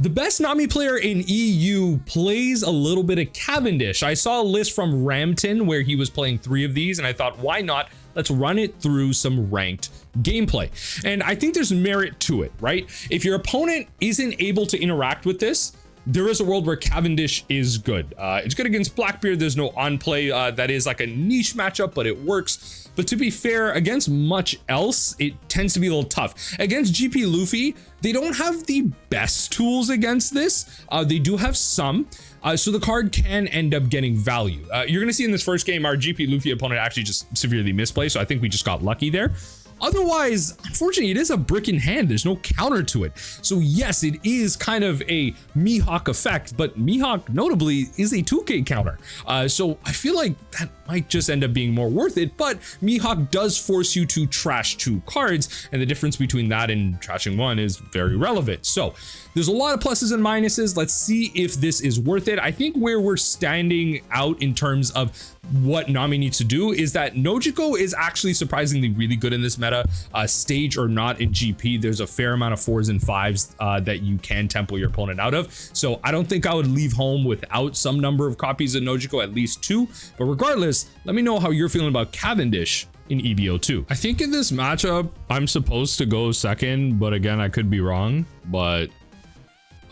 The best Nami player in EU plays a little bit of Cavendish. I saw a list from Ramtin where he was playing 3 of these, and I thought, why not? Let's run it through some ranked gameplay. And I think there's merit to it, right? If your opponent isn't able to interact with this, there is a world where Cavendish is good. It's good against Blackbeard. There's no on play. That is like a niche matchup, but it works. But to be fair, against much else, it tends to be a little tough. Against GP Luffy, they don't have the best tools against this. They do have some. So the card can end up getting value. You're going to see in this first game, our GP Luffy opponent actually just severely misplaced. So I think we just got lucky there. Otherwise, unfortunately, it is a brick in hand. There's no counter to it. So yes, it is kind of a Mihawk effect, but Mihawk notably is a 2K counter. So I feel like that might just end up being more worth it, but Mihawk does force you to trash 2 cards, and the difference between that and trashing 1 is very relevant. So there's a lot of pluses and minuses. Let's see if this is worth it. I think where we're standing out in terms of what Nami needs to do is that Nojiko is actually surprisingly really good in this meta. Stage or not in GP, there's a fair amount of 4s and 5s that you can temple your opponent out of. So I don't think I would leave home without some number of copies of Nojiko, at least 2. But regardless, let me know how you're feeling about Cavendish in EB02. I think in this matchup, I'm supposed to go second, but again, I could be wrong. But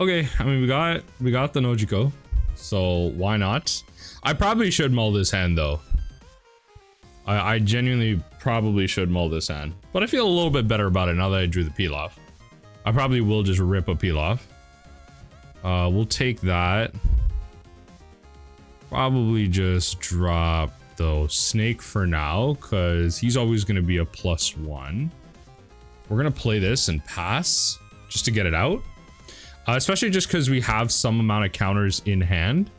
okay, I mean, we got the Nojiko, so why not? I probably should mull this hand though. I genuinely probably should mull this hand, but I feel a little bit better about it now that I drew the peel off. I probably will just rip a peel off. We'll take that. Probably just drop though Snake for now, because he's always going to be a +1. We're going to play this and pass just to get it out. Especially just because we have some amount of counters in hand.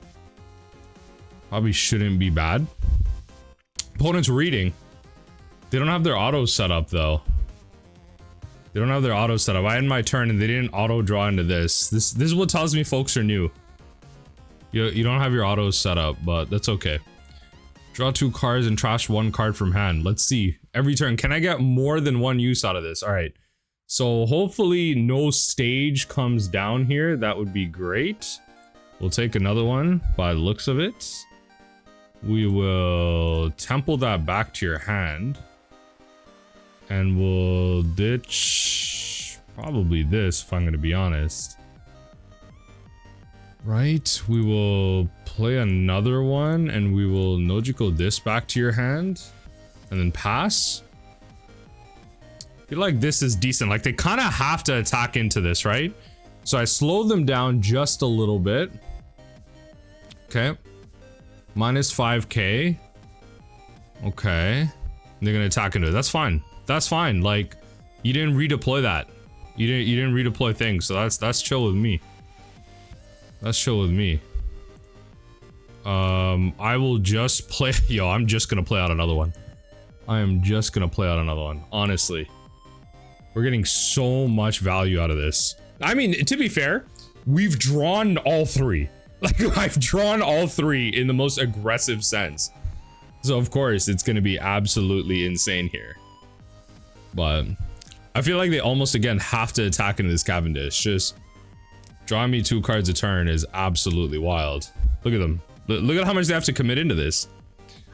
Probably shouldn't be bad. Opponent's reading. They don't have their auto set up though. They don't have their auto set up. I had my turn and they didn't auto draw into this. This is what tells me folks are new. You don't have your autos set up, but that's okay. Draw 2 cards and trash 1 card from hand. Let's see. Every turn. Can I get more than 1 use out of this? All right. So hopefully no stage comes down here. That would be great. We'll take another one by the looks of it. We will temple that back to your hand. And we'll ditch probably this, if I'm going to be honest. Right, we will play another one and we will Nojiko this back to your hand and then pass. I feel like this is decent. Like they kind of have to attack into this, right? So I slow them down just a little bit. Okay. Minus 5k. Okay. They're gonna attack into it. That's fine. That's fine. Like you didn't redeploy that. You didn't redeploy things, so that's chill with me. That's chill with me. I will just play. Yo, I'm just gonna play out another one. I am just gonna play out another one. Honestly, we're getting so much value out of this. I mean, to be fair, we've drawn all 3. Like I've drawn all 3 in the most aggressive sense. So of course it's gonna be absolutely insane here. But I feel like they almost again have to attack into this Cavendish. Just drawing me 2 cards a turn is absolutely wild. Look at them. Look at how much they have to commit into this.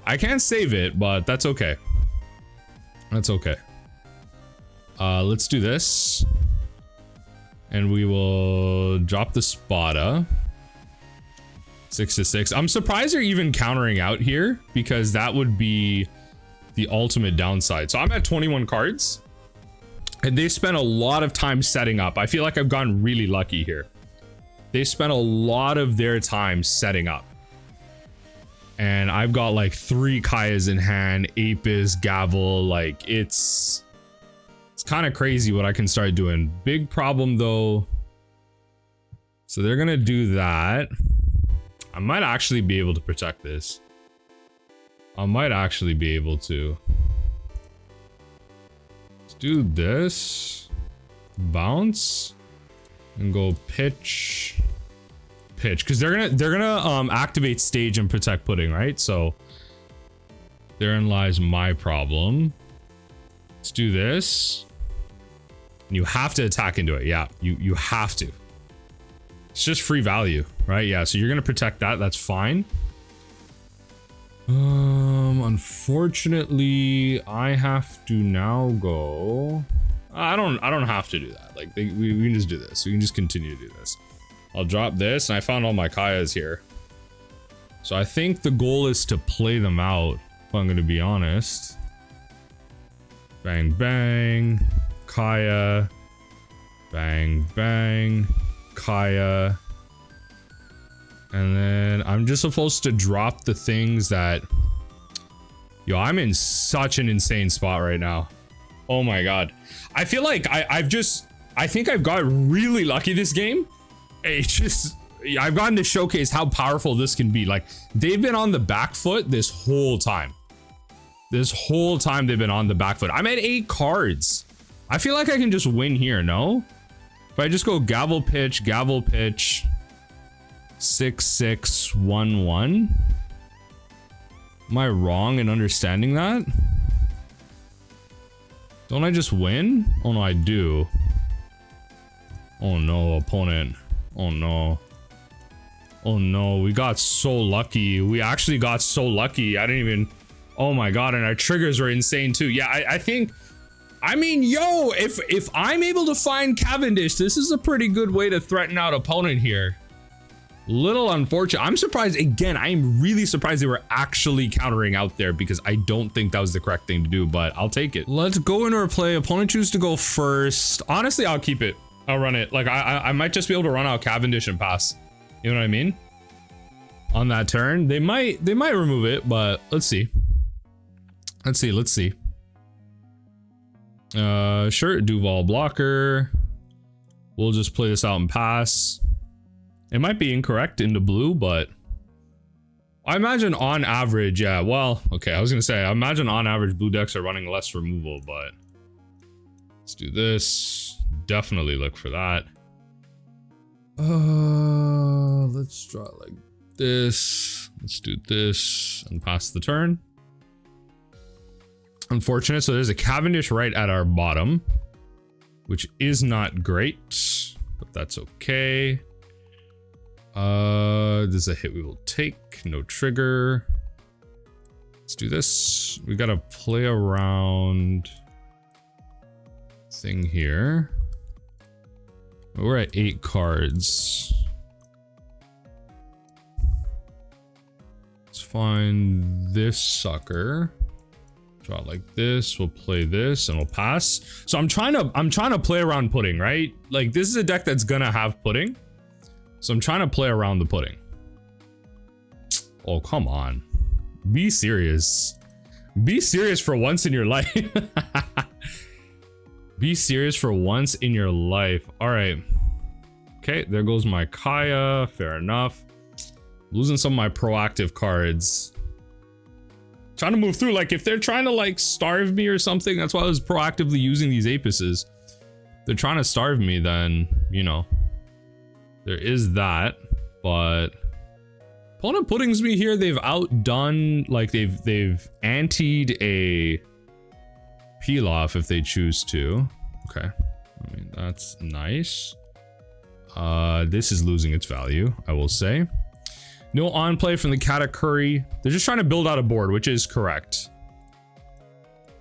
I can't save it, but that's okay. That's okay. Let's do this. And we will drop the Spada. 6-6. I'm surprised they're even countering out here because that would be the ultimate downside. So I'm at 21 cards and they spent a lot of time setting up. I feel like I've gotten really lucky here. They spent a lot of their time setting up. And I've got like 3 Kayas in hand, Apis, Gavel. Like it's kind of crazy what I can start doing. Big problem though. So they're gonna do that. I might actually be able to protect this. I might actually be able to. Let's do this. Bounce. And go pitch. Because they're gonna activate stage and protect pudding, right? So therein lies my problem. Let's do this. And you have to attack into it. Yeah, you have to. It's just free value, right? Yeah, so you're gonna protect that. That's fine. Unfortunately, I have to now go. I don't have to do that. Like we can just do this. We can just continue to do this. I'll drop this, and I found all my Kayas here. So I think the goal is to play them out, if I'm gonna be honest. Bang bang, Kaya. Bang bang, Kaya. And then I'm just supposed to drop the things that... Yo, I'm in such an insane spot right now. Oh my god. I feel like I think I've got really lucky this game. It's just... I've gotten to showcase how powerful this can be. Like, they've been on the back foot this whole time. This whole time they've been on the back foot. I'm at 8 cards. I feel like I can just win here, no? If I just go gavel pitch, 6-6-1-1. Am I wrong in understanding that? Don't I just win? Oh no, I do. Oh no, opponent. Oh no. Oh no, we got so lucky. We actually got so lucky. I didn't even... Oh my god, and our triggers were insane too. Yeah, I think... I mean, yo, if I'm able to find Cavendish, this is a pretty good way to threaten out opponent here. Little unfortunate. I'm surprised, again, I'm really surprised they were actually countering out there because I don't think that was the correct thing to do, but I'll take it. Let's go into our play. Opponent choose to go first. Honestly, I'll keep it. I'll run it. Like, I might just be able to run out Cavendish and pass. You know what I mean? On that turn, they might remove it, but let's see. Let's see. Sure, Duval blocker. We'll just play this out and pass. It might be incorrect into blue, but I imagine on average, yeah, well, okay, I was gonna say, I imagine on average blue decks are running less removal, but let's do this. Definitely look for that. Let's draw like this. Let's do this and pass the turn. Unfortunate, so there's a Cavendish right at our bottom, which is not great, but that's okay. This is a hit we will take, no trigger. Let's do this. We gotta play around thing here. We're at 8 cards. Let's find this sucker. Draw like this, we'll play this and we'll pass. So I'm trying to play around pudding, right? Like, this is a deck that's gonna have pudding. So I'm trying to play around the pudding. Oh, come on. Be serious. Be serious for once in your life. Be serious for once in your life. All right. Okay, there goes my Kaya. Fair enough. Losing some of my proactive cards. Trying to move through, like, if they're trying to like starve me or something, that's why I was proactively using these apices. If they're trying to starve me, then, you know, there is that. But opponent puddings me here. They've outdone, like, they've anteed a peel off if they choose to. Okay, I mean, that's nice. This is losing its value, I will say. No on play from the Katakuri. They're just trying to build out a board, which is correct.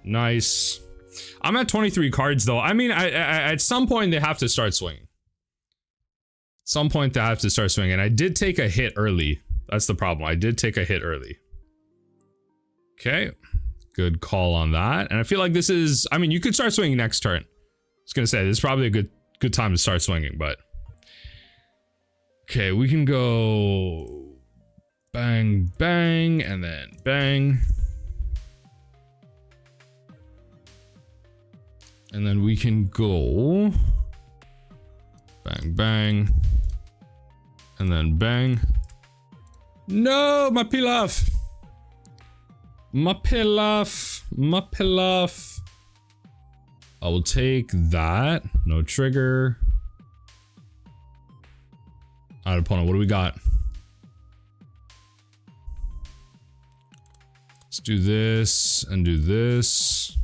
Nice. I'm at 23 cards though. I mean, at some point they have to start swinging. At some point they have to start swinging. I did take a hit early. That's the problem. I did take a hit early. Okay. Good call on that. And I feel like this is, I mean, you could start swinging next turn. I was gonna say, this is probably a good time to start swinging, but. Okay, we can go bang, bang, and then bang. And then we can go bang, bang, and then bang. No, my pilaf. My pilaf. My pilaf. I will take that. No trigger. Alright, opponent, what do we got? Let's do this and do this.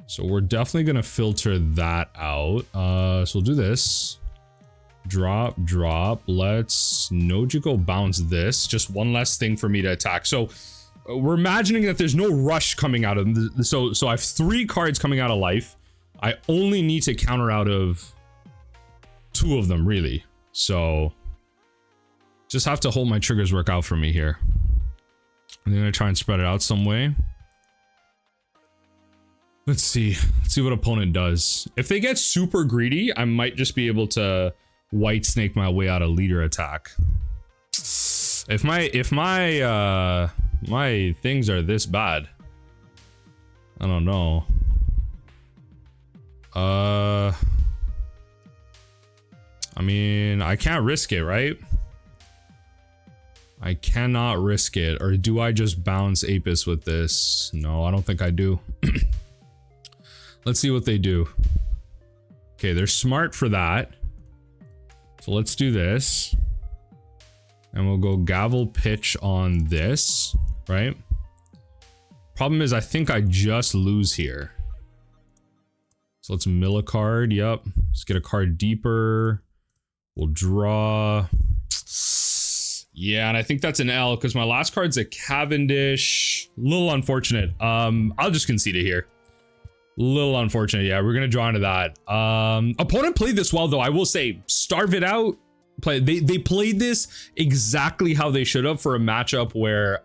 So we're definitely gonna filter that out. So we'll do this. Drop. Let's Nojiko bounce this. Just one less thing for me to attack. So we're imagining that there's no rush coming out of them. So I have 3 cards coming out of life. I only need to counter out of 2 of them, really. So just have to hold my triggers work out for me here. I'm gonna try and spread it out some way. Let's see what opponent does. If they get super greedy, I might just be able to white snake my way out of leader attack. If my my things are this bad, I don't know. I mean, I can't risk it, right? I cannot risk it. Or do I just bounce Apis with this? No, I don't think I do. Let's see what they do. Okay, they're smart for that. So let's do this. And we'll go gavel pitch on this, right? Problem is, I think I just lose here. So let's mill a card. Yep. Let's get a card deeper. We'll draw. Yeah, and I think that's an L because my last card's a Cavendish. A little unfortunate. I'll just concede it here. Little unfortunate. Yeah, we're gonna draw into that. Opponent played this well though. I will say, starve it out. They played this exactly how they should have for a matchup where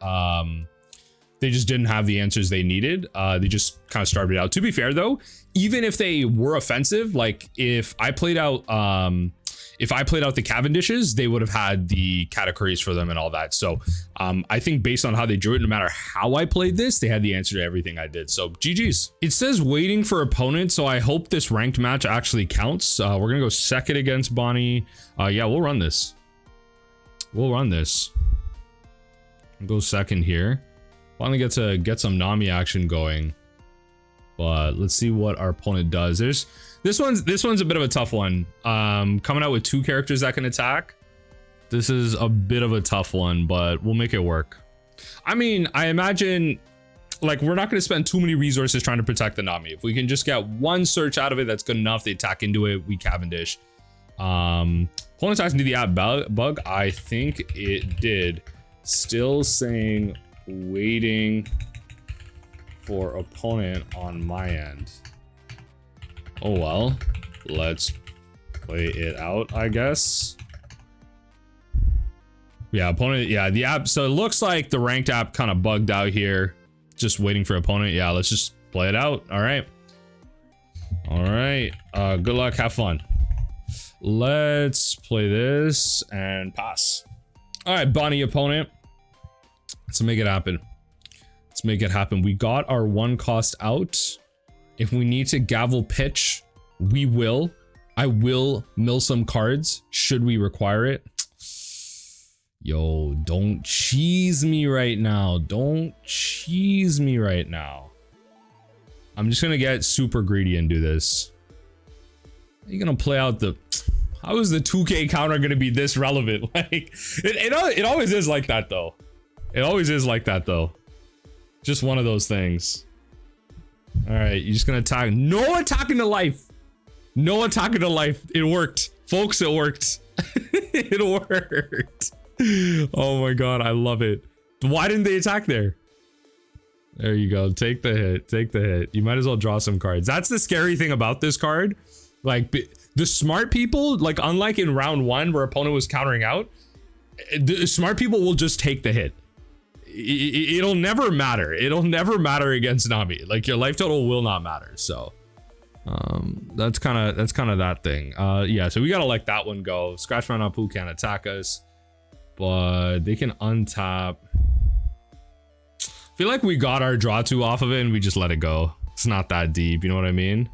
they just didn't have the answers they needed. They just kind of starved it out. To be fair though, even if they were offensive, like if I played out the Cavendishes, they would have had the categories for them and all that. So I think based on how they drew it, no matter how I played this, they had the answer to everything I did. So GG's. It says waiting for opponent, so I hope this ranked match actually counts. We're gonna go second against Bonney. Yeah, we'll run this. We'll go second here. Finally get to get some Nami action going. But let's see what our opponent does. This one's a bit of a tough one. Coming out with 2 characters that can attack. This is a bit of a tough one, but we'll make it work. I mean, I imagine like we're not going to spend too many resources trying to protect the Nami. If we can just get 1 search out of it, that's good enough. They attack into it, we Cavendish. Opponent attacks into the app bug. I think it did. Still saying waiting for opponent on my end. Oh well, let's play it out, I guess. Yeah, opponent, yeah, the app, so it looks like the ranked app kind of bugged out here. Just waiting for opponent. Yeah, let's just play it out. All right. Good luck, have fun. Let's play this and pass. All right, Bonney opponent. Let's make it happen. We got our 1 cost out. If we need to gavel pitch, we will. I will mill some cards should we require it. Yo, don't cheese me right now. I'm just gonna get super greedy and do this. You're gonna play out the... How is the 2K counter gonna be this relevant? Like, it always is like that though. Just one of those things. All right, you're just gonna attack. No attacking to life. It worked, folks. It worked. It worked. Oh my god, I love it. Why didn't they attack there? There you go. Take the hit. You might as well draw some cards. That's the scary thing about this card. Like the smart people, like unlike in round 1 where opponent was countering out, the smart people will just take the hit. It'll never matter. Against Nami. Like your life total will not matter. So that's kind of that thing. Yeah, so we gotta let that one go. Scratch my Napu can't attack us, but they can untap. I feel like we got our draw 2 off of it and we just let it go. It's not that deep, you know what I mean?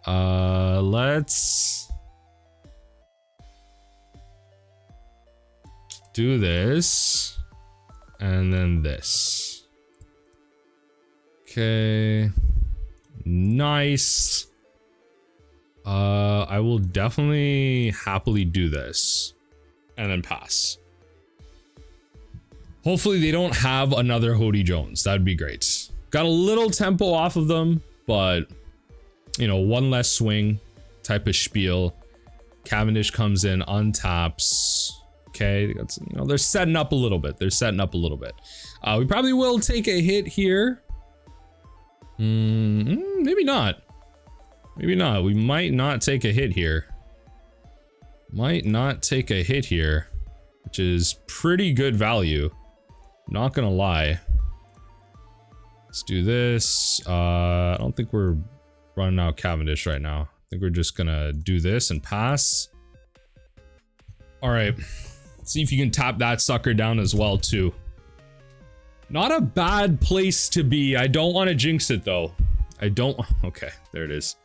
Let's do this. And then this. Okay. Nice. I will definitely happily do this. And then pass. Hopefully they don't have another Hody Jones. That'd be great. Got a little tempo off of them, but you know, 1 less swing type of spiel. Cavendish comes in, untaps. Okay, that's, you know, they're setting up a little bit. They're setting up a little bit. We probably will take a hit here. Maybe not. Maybe not. We might not take a hit here. Might not take a hit here, which is pretty good value. Not gonna lie. Let's do this. I don't think we're running out Cavendish right now. I think we're just gonna do this and pass. All right. See if you can tap that sucker down as well too. Not a bad place to be. I don't want to jinx it though. I don't. Okay, there it is.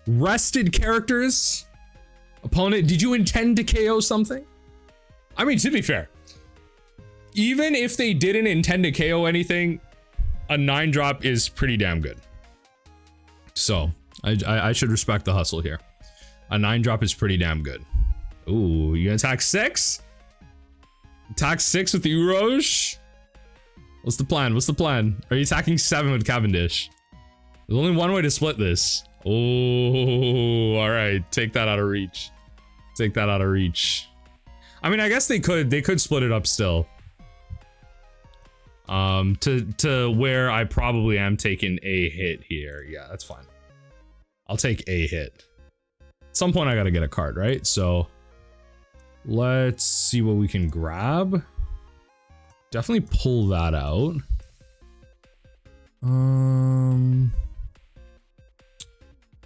Rested characters. Opponent, did you intend to KO something? I mean, to be fair, even if they didn't intend to KO anything, a 9-drop is pretty damn good. So I should respect the hustle here. A 9-drop is pretty damn good. Ooh, you gonna attack 6? Attack 6 with the Uroge? What's the plan? What's the plan? Are you attacking 7 with Cavendish? There's only one way to split this. Oh, all right. Take that out of reach. Take that out of reach. I mean, I guess they could split it up still. To where I probably am taking a hit here. Yeah, that's fine. I'll take a hit. At some point I gotta get a card, right? So let's see what we can grab. Definitely pull that out.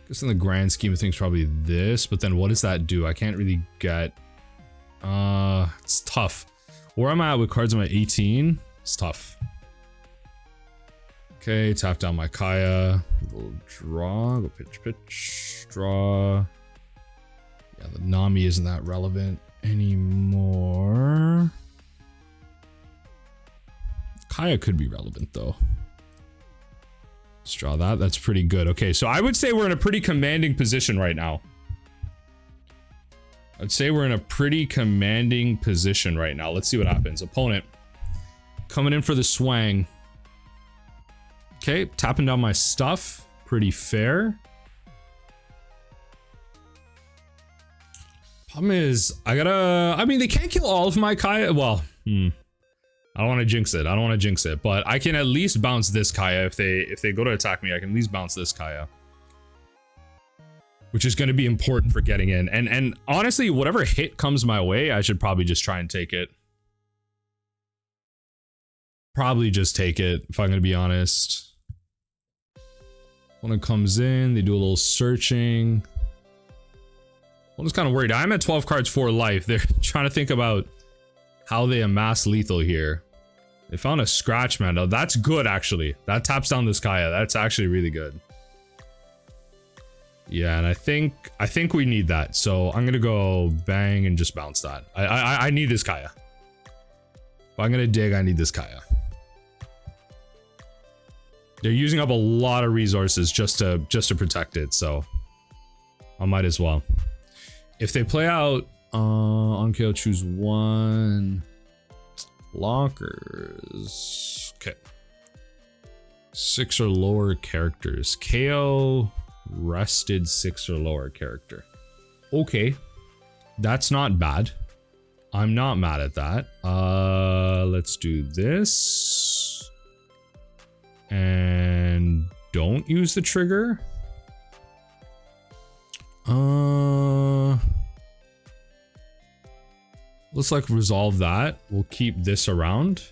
Guess in the grand scheme of things, probably this, but then what does that do? I can't really get, it's tough. Where I'm at with cards, I'm at 18. It's tough. Okay, tap down my Kaya. Go draw, go pitch, draw. Yeah, the Nami isn't that relevant anymore. Kaya could be relevant though. Let's draw that. That's pretty good. Okay, so I would say we're in a pretty commanding position right now. I'd say we're in a pretty commanding position right now. Let's see what happens. Opponent coming in for the swang. Okay, tapping down my stuff. Pretty fair. Problem is, I mean, they can't kill all of my Kaya. Well, I don't want to jinx it. I don't want to jinx it, but I can at least bounce this Kaya. If they go to attack me, I can at least bounce this Kaya, which is going to be important for getting in. And honestly, whatever hit comes my way, I should probably just try and take it. Probably just take it, if I'm going to be honest. When it comes in, they do a little searching. I'm just kind of worried. I'm at 12 cards for life. They're trying to think about how they amass lethal here. They found a scratch man. Oh, that's good actually. That taps down this Kaya. That's actually really good. Yeah, and I think we need that. So I'm gonna go bang and just bounce that. I need this Kaya. If I'm gonna dig, I need this Kaya. They're using up a lot of resources just to protect it, so I might as well. If they play out on KO, choose one. Lockers. Okay. 6 or lower characters. KO rested 6 or lower character. Okay. That's not bad. I'm not mad at that. Let's do this. And don't use the trigger. Let's like resolve that. We'll keep this around.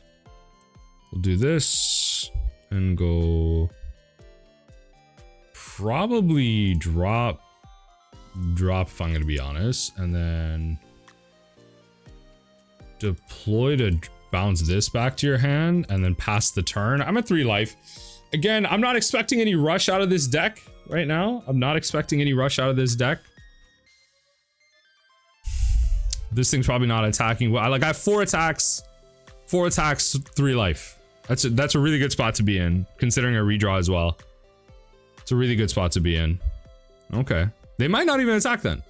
We'll do this and go probably drop if I'm gonna be honest, and then deploy to bounce this back to your hand and then pass the turn. I'm at 3 life. Again, I'm not expecting any rush out of this deck right now. I'm not expecting any rush out of this deck. This thing's probably not attacking well. I have 4 attacks, 3 life. That's a really good spot to be in, considering a redraw as well. It's a really good spot to be in. Okay. They might not even attack then.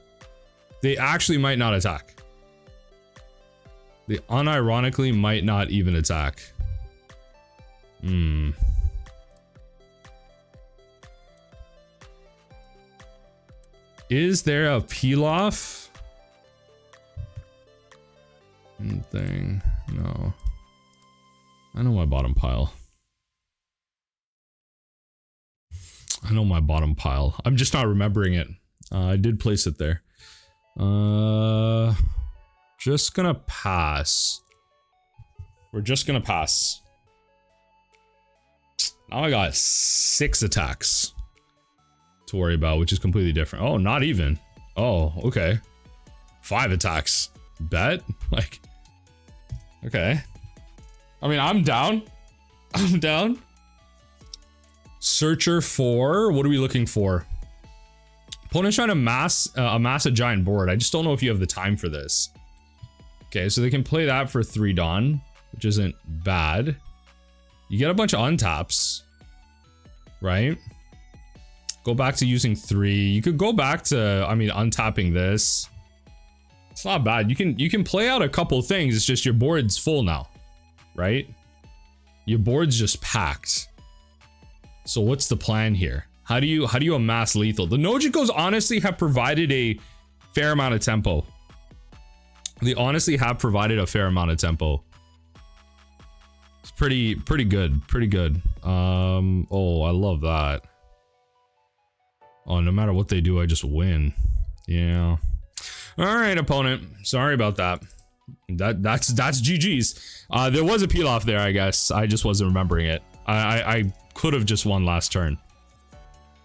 They actually might not attack. They unironically might not even attack. Is there a peel off? thing. No. I know my bottom pile. I know my bottom pile. I'm just not remembering it. I did place it there. Just gonna pass. We're just gonna pass. Now I got 6 attacks to worry about, which is completely different. Oh, not even. Oh, okay. 5 attacks. Bet? Like, okay. I mean, I'm down. I'm down. Searcher for, what are we looking for? Opponent's trying to amass a giant board. I just don't know if you have the time for this. Okay, so they can play that for 3 Dawn, which isn't bad. You get a bunch of untaps, right? Go back to using 3. You could go back to, I mean, untapping this. It's not bad. You can play out a couple things. It's just your board's full now, right? Your board's just packed. So what's the plan here? How do you amass lethal? The Nojikos honestly have provided a fair amount of tempo. They honestly have provided a fair amount of tempo. It's pretty good, pretty good. Oh, I love that. Oh, no matter what they do, I just win. Yeah. All right, opponent. Sorry about that. That's GG's. There was a peel off there, I guess. I just wasn't remembering it. I could have just won last turn.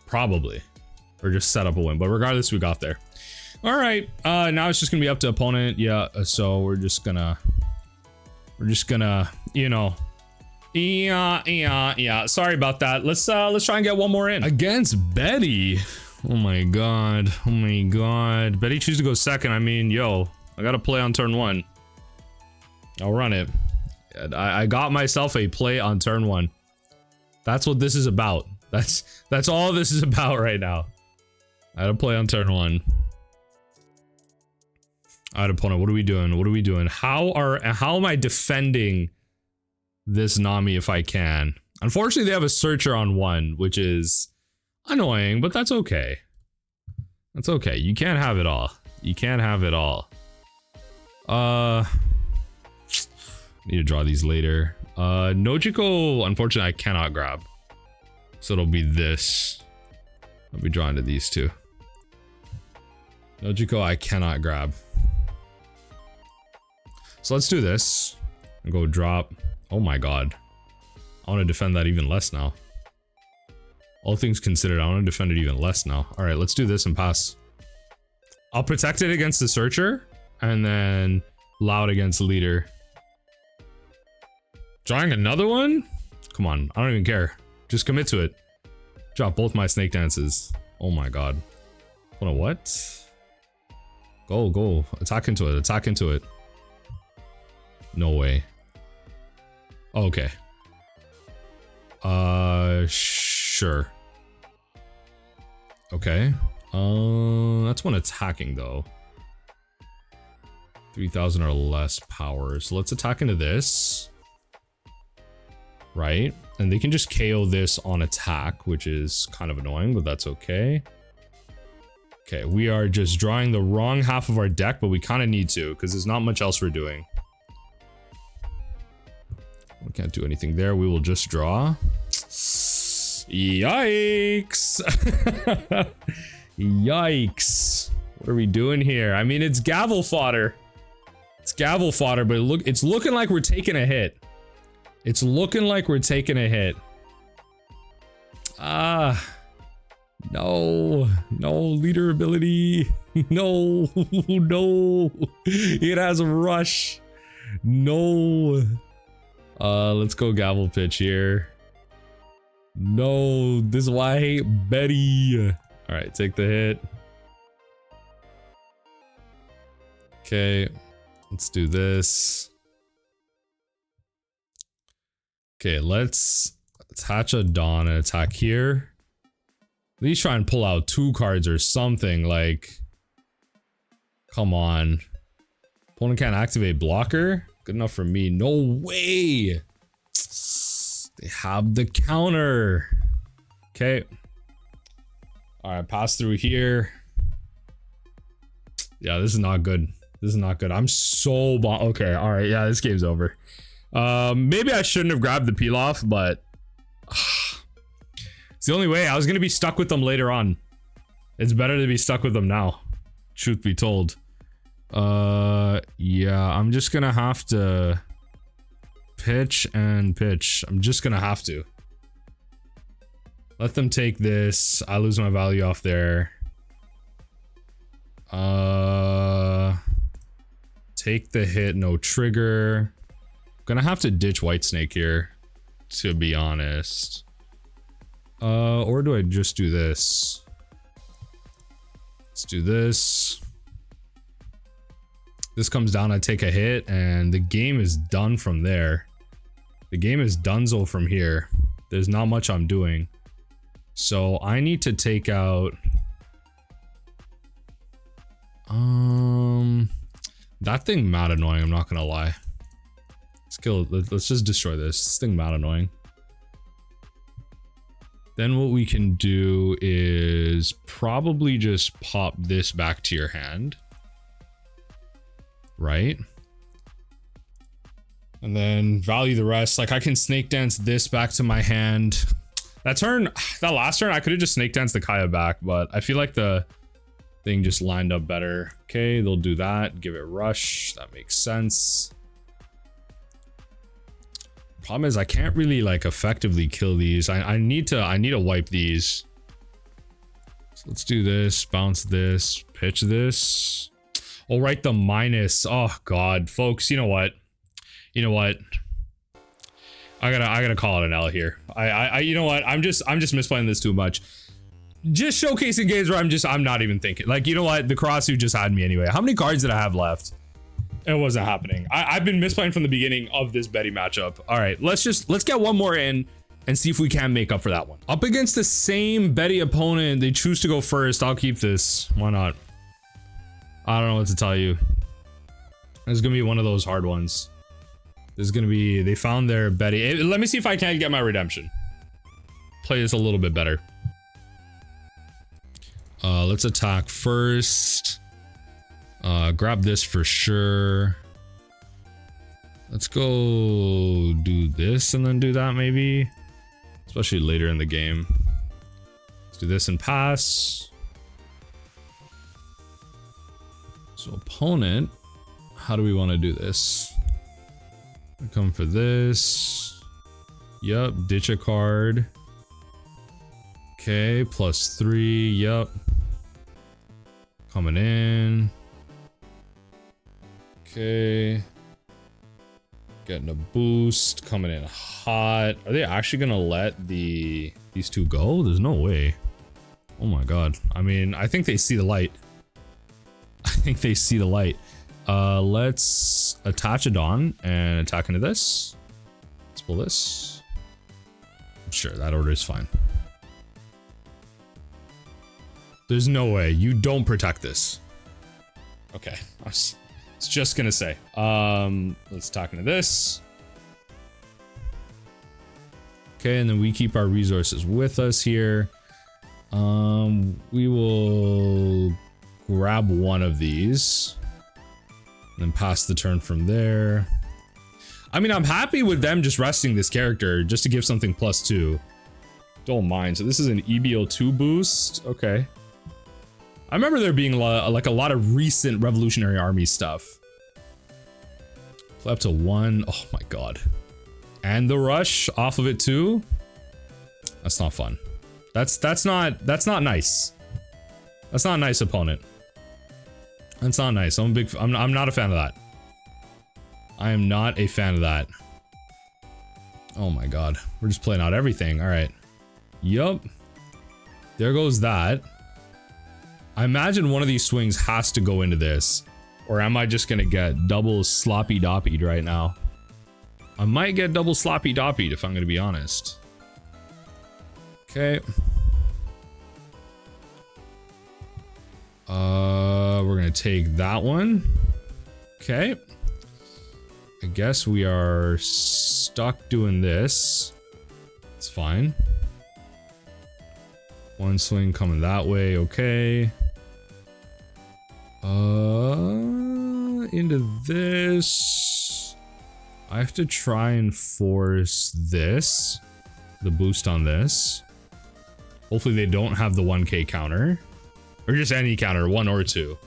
Probably. Or just set up a win. But regardless, we got there. All right. Now it's just gonna be up to opponent. Yeah. So we're just gonna, you know. Yeah. Sorry about that. Let's try and get one more in against Betty. Oh my god. Oh my god. Betty chooses to go second. I mean, yo, I gotta play on turn 1. I'll run it. I got myself a play on turn 1. That's what this is about. That's all this is about right now. I had to play on turn 1. Alright, opponent, what are we doing? What are we doing? How am I defending this Nami if I can? Unfortunately, they have a searcher on 1, which is annoying, but that's okay. That's okay. You can't have it all. You can't have it all. Need to draw these later. Nojiko, unfortunately, I cannot grab. So it'll be this. I'll be drawing to these two. Nojiko, I cannot grab. So let's do this. And go drop. Oh my god. I want to defend that even less now. All things considered, I want to defend it even less now. Alright, let's do this and pass. I'll protect it against the searcher. And then loud against the leader. Drawing another one? Come on, I don't even care. Just commit to it. Drop both my snake dances. Oh my god. Hold on, what? Go. Attack into it. Attack into it. No way. Oh, okay. Sure. Okay. That's one attacking though. 3,000 or less power. So let's attack into this. Right? And they can just KO this on attack, which is kind of annoying, but that's okay. Okay, we are just drawing the wrong half of our deck, but we kind of need to, because there's not much else we're doing. We can't do anything there. We will just draw. Yikes! Yikes! What are we doing here? I mean, it's gavel fodder. It's gavel fodder, but it's looking like we're taking a hit. It's looking like we're taking a hit. No, leader ability. No, it has a rush. No. Let's go gavel pitch here. No, this is why I hate Betty. All right, take the hit. Okay, let's do this. Okay, let's attach a Dawn and attack here. At least try and pull out 2 cards or something, like... Come on. Opponent can't activate blocker? Good enough for me. No way! They have the counter. Okay. Alright, pass through here. Yeah, this is not good. This is not good. I'm so okay, all right, yeah, this game's over. Maybe I shouldn't have grabbed the peel off, but it's the only way. I was gonna be stuck with them later on. It's better to be stuck with them now, truth be told. Yeah, I'm just gonna have to pitch and pitch. I'm just gonna have to let them take this. I lose my value off there. Take the hit, no trigger. Gonna have to ditch White Snake here, to be honest. Or do I just do this? Let's do this. This comes down, I take a hit, and the game is done from there. The game is donezo from here. There's not much I'm doing. So I need to take out... that thing mad annoying, I'm not gonna lie. Let's just destroy this. This thing mad annoying. Then what we can do is probably just pop this back to your hand. Right? And then value the rest. Like I can snake dance this back to my hand. That last turn, I could have just snake danced the Kaya back, but I feel like the thing just lined up better. Okay, they'll do that. Give it rush. That makes sense. Problem is I can't really like effectively kill these. I need to wipe these. So let's do this, bounce this, pitch this. Oh, right, the minus. Oh god, folks, you know what? You know what? I gotta call it an L here. You know what? I'm just misplaying this too much. Just showcasing games where I'm not even thinking. Like, you know what? The Karasu just had me anyway. How many cards did I have left? It wasn't happening. I've been misplaying from the beginning of this Betty matchup. All right, let's get one more in and see if we can make up for that one. Up against the same Betty opponent, they choose to go first. I'll keep this. Why not? I don't know what to tell you. This is gonna be one of those hard ones. This is gonna be, they found their Betty. Let me see if I can get my redemption. Play this a little bit better. Let's attack first. Grab this for sure. Let's go do this and then do that maybe. Especially later in the game. Let's do this and pass. So opponent, how do we want to do this? I come for this. Yup, ditch a card. Okay, +3, yup. Coming in. Okay. Getting a boost, coming in hot. Are they actually gonna let these two go? There's no way. Oh my god. I mean, I think they see the light. I think they see the light. Let's attach it on and attack into this. Let's pull this. Sure, that order is fine. There's no way you don't protect this. Okay, I was just gonna say. Let's attack into this. Okay, and then we keep our resources with us here. We will grab one of these. And then pass the turn from there. I mean, I'm happy with them just resting this character just to give something +2. Don't mind. So this is an EB02 boost. Okay. I remember there being like a lot of recent Revolutionary Army stuff. Play up to 1. Oh my god. And the rush off of it too. That's not fun. That's not nice. That's not a nice opponent. That's not nice. I'm not a fan of that. I am not a fan of that. Oh my god. We're just playing out everything. Alright. Yup. There goes that. I imagine one of these swings has to go into this. Or am I just gonna get double sloppy doppied right now? I might get double sloppy doppied if I'm gonna be honest. Okay. We're gonna take that one. Okay. I guess we are stuck doing this. It's fine. One swing coming that way, okay. into this. I have to try and force this, the boost on this. Hopefully they don't have the 1k counter, or just any counter, 1 or 2.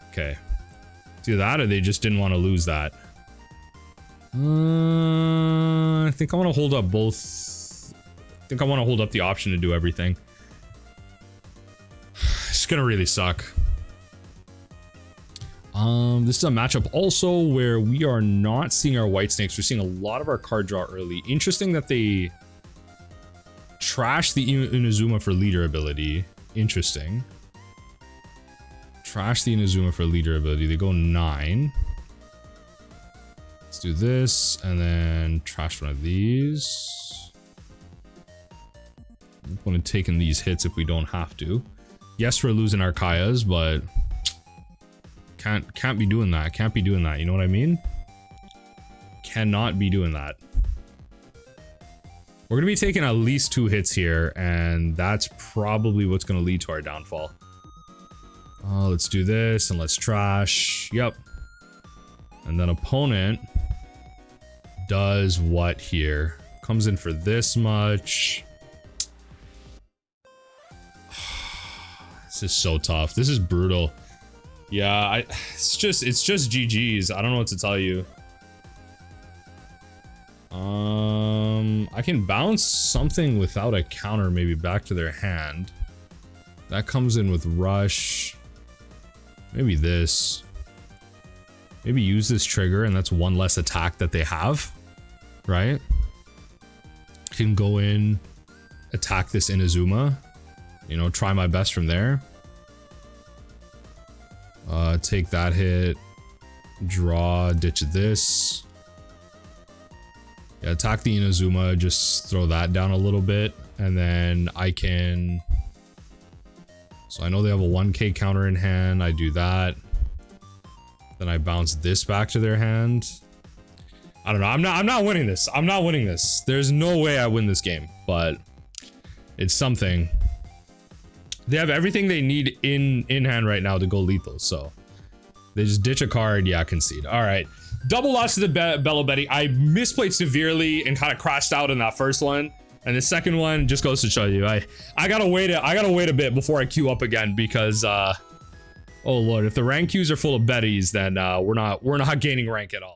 Okay, do that, or they just didn't want to lose that. I think I want to hold up both. I think I want to hold up the option to do everything. It's gonna really suck. This is a matchup also where we are not seeing our white snakes. We're seeing a lot of our card draw early. Interesting that they trash the Inazuma for leader ability. Interesting. Trash the Inazuma for leader ability. They go 9. Let's do this and then trash one of these. I'm going to take in these hits if we don't have to. Yes, we're losing our Kayas, but can't be doing that. Can't be doing that. You know what I mean? Cannot be doing that. We're going to be taking at least 2 hits here, and that's probably what's going to lead to our downfall. Let's do this and let's trash. Yep. And then opponent does what here? Comes in for this much. This is so tough. This is brutal. Yeah, it's just GG's. I don't know what to tell you. I can bounce something without a counter maybe back to their hand. That comes in with rush. Maybe this. Maybe use this trigger and that's 1 less attack that they have. Right? Can go in, attack this Inazuma. You know, try my best from there. Take that hit. Draw, ditch this. Yeah, attack the Inazuma, just throw that down a little bit. And then I can... So I know they have a 1k counter in hand. I do that. Then I bounce this back to their hand. I don't know. I'm not winning this. I'm not winning this. There's no way I win this game, but it's something. They have everything they need in hand right now to go lethal, so they just ditch a card. Yeah, concede. All right, double loss to the Belo Betty. I misplayed severely and kind of crashed out in that first one, and the second one just goes to show you I gotta wait a bit before I queue up again, because oh lord, if the rank queues are full of Bettys, then we're not gaining rank at all.